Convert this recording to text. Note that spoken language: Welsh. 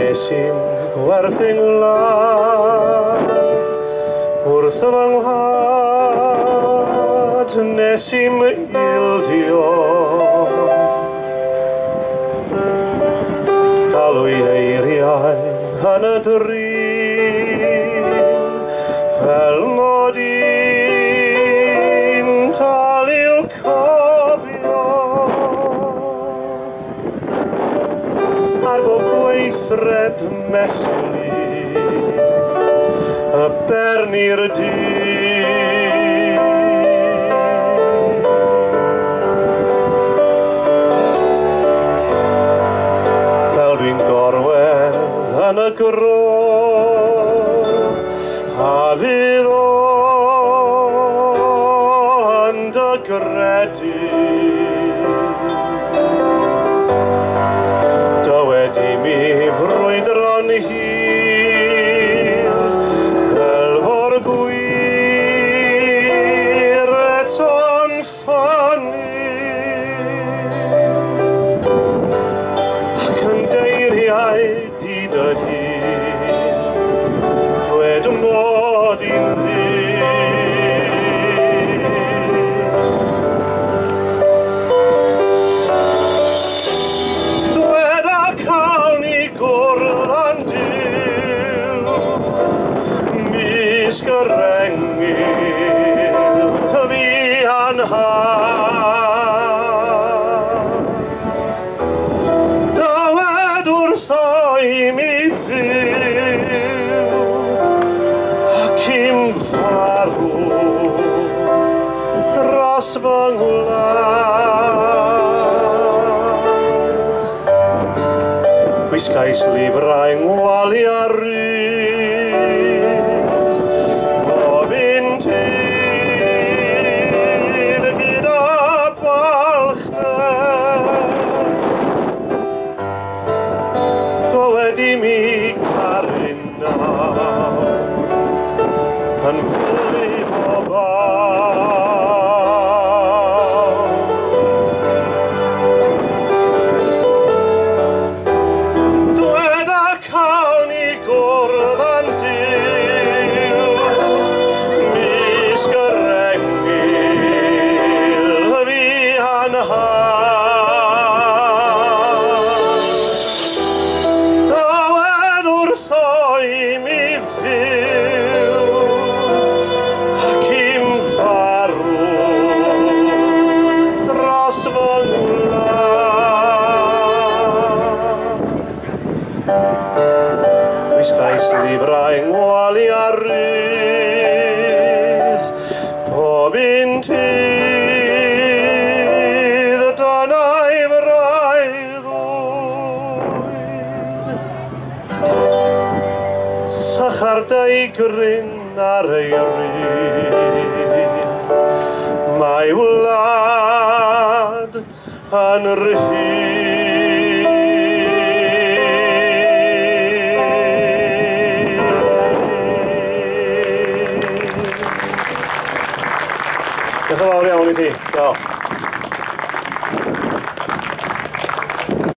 Nes i'n gwerthu'n wlad wrth fy nghwad, nes i'n ildio galw eiriau yn y drin fel mod i'n talu i'w cofio ar bob gweithred mesur y bern i'r dyn. Fel dwi'n gorwedd yn y gro a fydd o yn dy gredu dywed i mi frwydron hir fel o'r gwir eto'n ffynnu ac yn deiriau dyd y hyn dwed mod i'n Sgyrengil fi anhad dywed wrtho i mi fyw ac i'm farw dros fy ngwlad. Gwisgais lifrau ngwalu a yn fwy o baw. Dwed a cawn i gwrdd yn diw misg y rengil fi anhad dywed wrtho i mi fyw ac i'm farw dros fy ngwlad. Gwisgais lifrau ngwalu a rydd pob un dydd danai freuddwyd sychardau gryn ar ei rydd mae wlad yn rhydd.